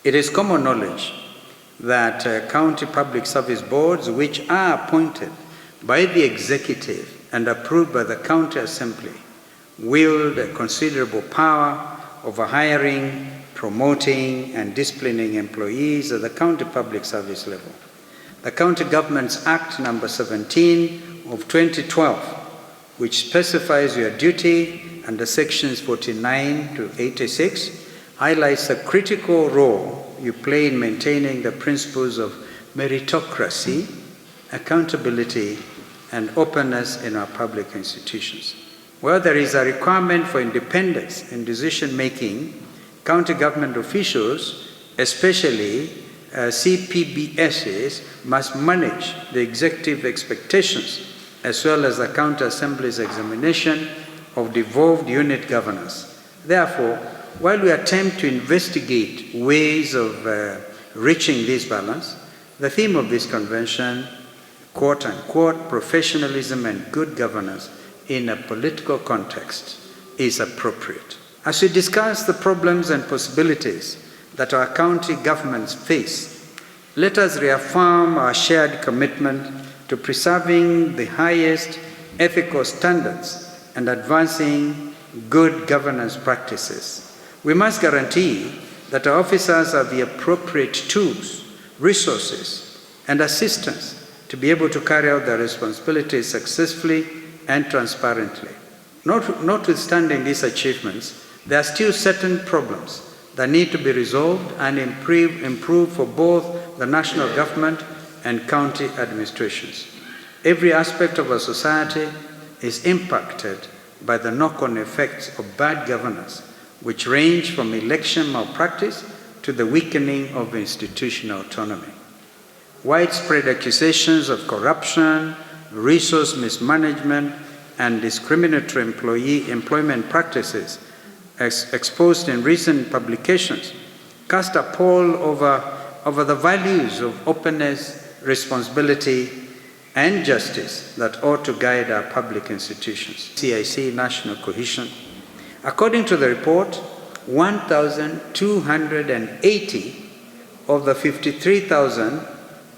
It is common knowledge that county public service boards, which are appointed by the executive and approved by the county assembly, wield a considerable power over hiring, promoting, and disciplining employees at the county public service level. The County Governments Act number 17 of 2012, which specifies your duty under sections 49 to 86, highlights the critical role you play in maintaining the principles of meritocracy, accountability, and openness in our public institutions. Where there is a requirement for independence in decision-making, county government officials, especially CPBSs, must manage the executive expectations as well as the county assembly's examination of devolved unit governance. Therefore, while we attempt to investigate ways of reaching this balance, the theme of this convention, quote unquote, professionalism and good governance in a political context, is appropriate. As we discuss the problems and possibilities that our county governments face, let us reaffirm our shared commitment to preserving the highest ethical standards and advancing good governance practices. We must guarantee that our officers have the appropriate tools, resources, and assistance to be able to carry out their responsibilities successfully and transparently. Notwithstanding these achievements, there are still certain problems that need to be resolved and improved for both the national government and county administrations. Every aspect of our society is impacted by the knock-on effects of bad governance, which range from election malpractice to the weakening of institutional autonomy. Widespread accusations of corruption, resource mismanagement, and discriminatory employment practices exposed in recent publications cast a pall over the values of openness, responsibility, and justice that ought to guide our public institutions. CIC National Cohesion. According to the report, 1,280 of the 53,000,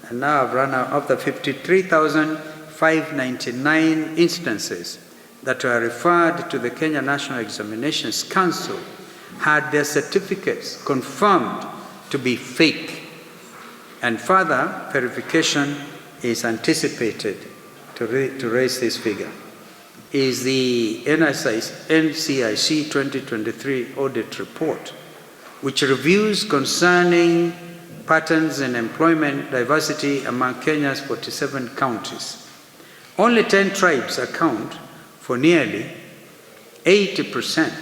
and now I've run out, of the 53,599 instances that were referred to the Kenya National Examinations Council had their certificates confirmed to be fake, and further verification is anticipated to raise this figure. Is the NCIC 2023 audit report, which reviews concerning patterns in employment diversity among Kenya's 47 counties. Only 10 tribes account for nearly 80%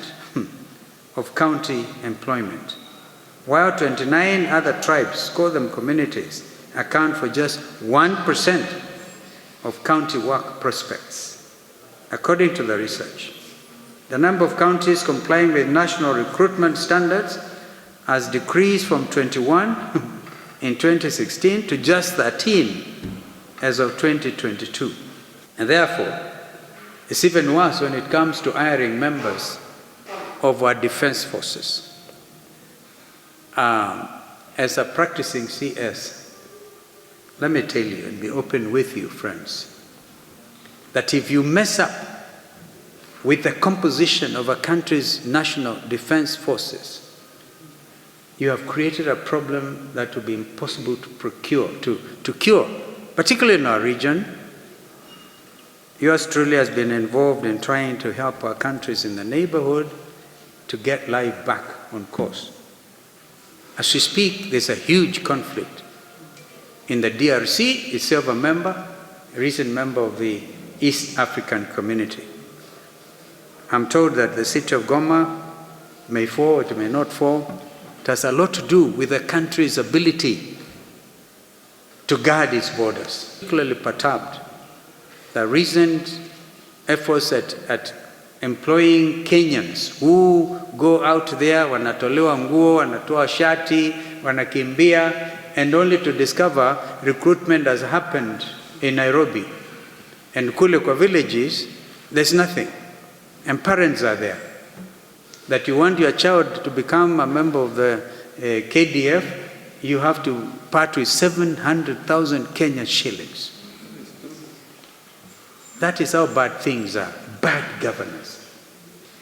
of county employment, while 29 other tribes, call them communities, account for just 1% of county work prospects. According to the research, the number of counties complying with national recruitment standards has decreased from 21 in 2016 to just 13 as of 2022. And therefore, it's even worse when it comes to hiring members of our defense forces. As a practicing CS, let me tell you and be open with you, friends, that if you mess up with the composition of a country's national defense forces, you have created a problem that will be impossible to cure, particularly in our region. Yours truly has been involved in trying to help our countries in the neighborhood to get life back on course. As we speak, there's a huge conflict in the DRC, itself a recent member of the East African Community. I'm told that the city of Goma may fall, it may not fall. It has a lot to do with the country's ability to guard its borders. Particularly perturbed the recent efforts at employing Kenyans who go out there, wanatolewa nguo, wanatoa shati, wanakimbia, and only to discover recruitment has happened in Nairobi. And kule kwa villages, there's nothing. And parents are there. That you want your child to become a member of the KDF, you have to part with 700,000 Kenyan shillings. That is how bad things are. Bad governance,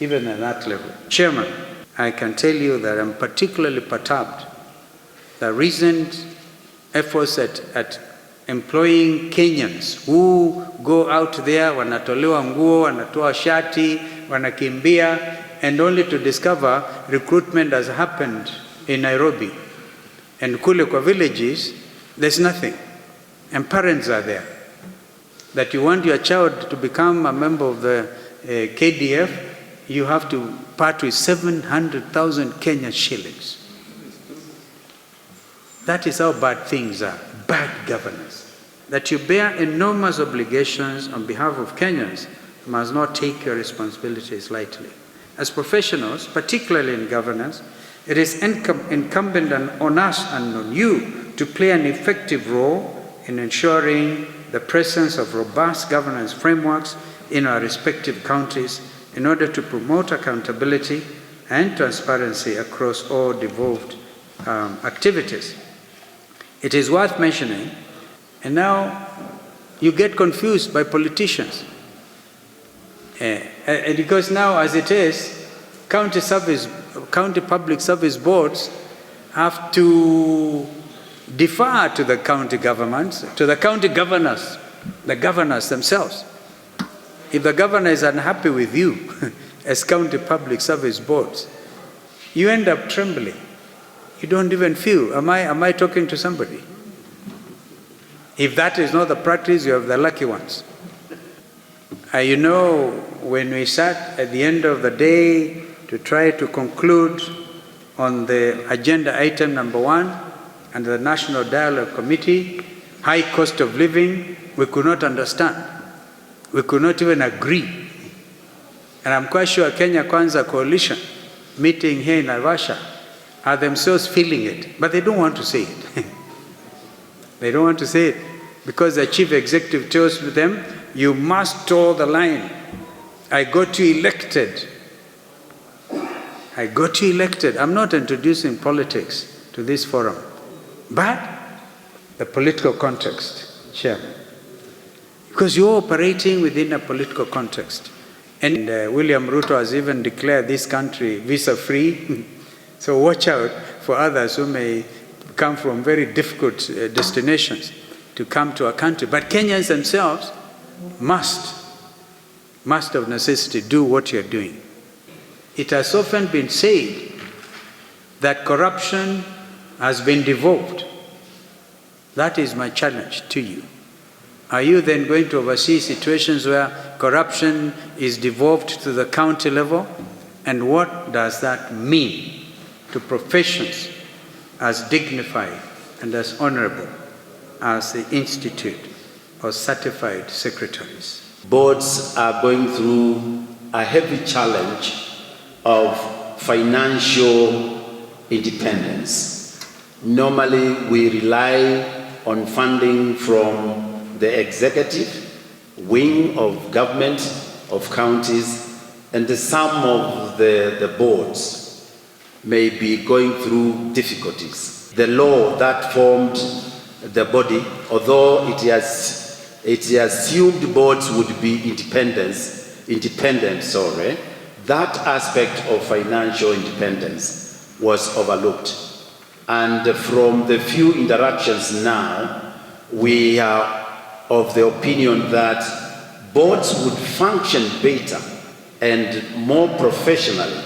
even at that level. Chairman, I can tell you that I'm particularly perturbed. The recent efforts at employing Kenyans who go out there, wanatolewa nguo, wanatoa shati, wanakimbia, and only to discover recruitment has happened in Nairobi. And kule kwa villages, there's nothing. And parents are there. That you want your child to become a member of the KDF, you have to part with 700,000 Kenyan shillings. That is how bad things are. Bad governance. That you bear enormous obligations on behalf of Kenyans, you must not take your responsibilities lightly. As professionals, particularly in governance, it is incumbent on us and on you to play an effective role in ensuring the presence of robust governance frameworks in our respective counties in order to promote accountability and transparency across all devolved activities. It is worth mentioning, and now you get confused by politicians. Because now, as it is, county public service boards have to defer to the county governments, to the county governors, the governors themselves. If the governor is unhappy with you as county public service boards, you end up trembling. You don't even feel, am I talking to somebody? If that is not the practice, you have the lucky ones. You know, when we sat at the end of the day to try to conclude on the agenda item number 1 and the National Dialogue Committee, high cost of living, we could not understand. We could not even agree. And I'm quite sure Kenya Kwanza Coalition meeting here in Naivasha are themselves feeling it, but they don't want to say it. They don't want to say it because the chief executive tells them, you must toe the line. I got you elected. I got you elected. I'm not introducing politics to this forum, but the political context, Chairman. Because you're operating within a political context. And William Ruto has even declared this country visa-free. So watch out for others who may come from very difficult destinations to come to our country. But Kenyans themselves must of necessity do what you're doing. It has often been said that corruption has been devolved. That is my challenge to you. Are you then going to oversee situations where corruption is devolved to the county level? And what does that mean to professions as dignified and as honorable as the Institute of Certified Secretaries? Boards are going through a heavy challenge of financial independence. Normally, we rely on funding from the executive wing of government of counties, and some of the boards may be going through difficulties. The law that formed the body, although it assumed boards would be independent, that aspect of financial independence was overlooked. And from the few interactions now, we are of the opinion that boards would function better and more professionally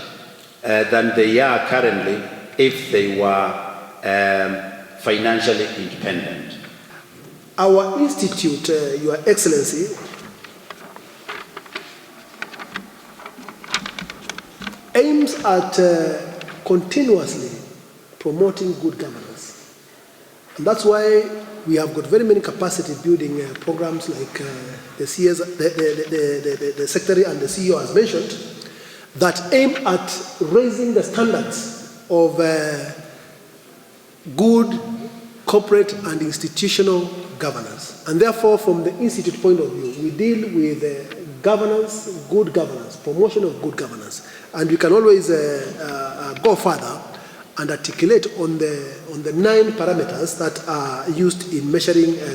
than they are currently if they were financially independent. Our institute, Your Excellency, aims at continuously promoting good governance. And that's why we have got very many capacity building programs like the Secretary and the CEO has mentioned that aim at raising the standards of good corporate and institutional governance. And therefore, from the Institute point of view, we deal with governance, good governance, promotion of good governance. And we can always go further and articulate on the 9 parameters that are used in measuring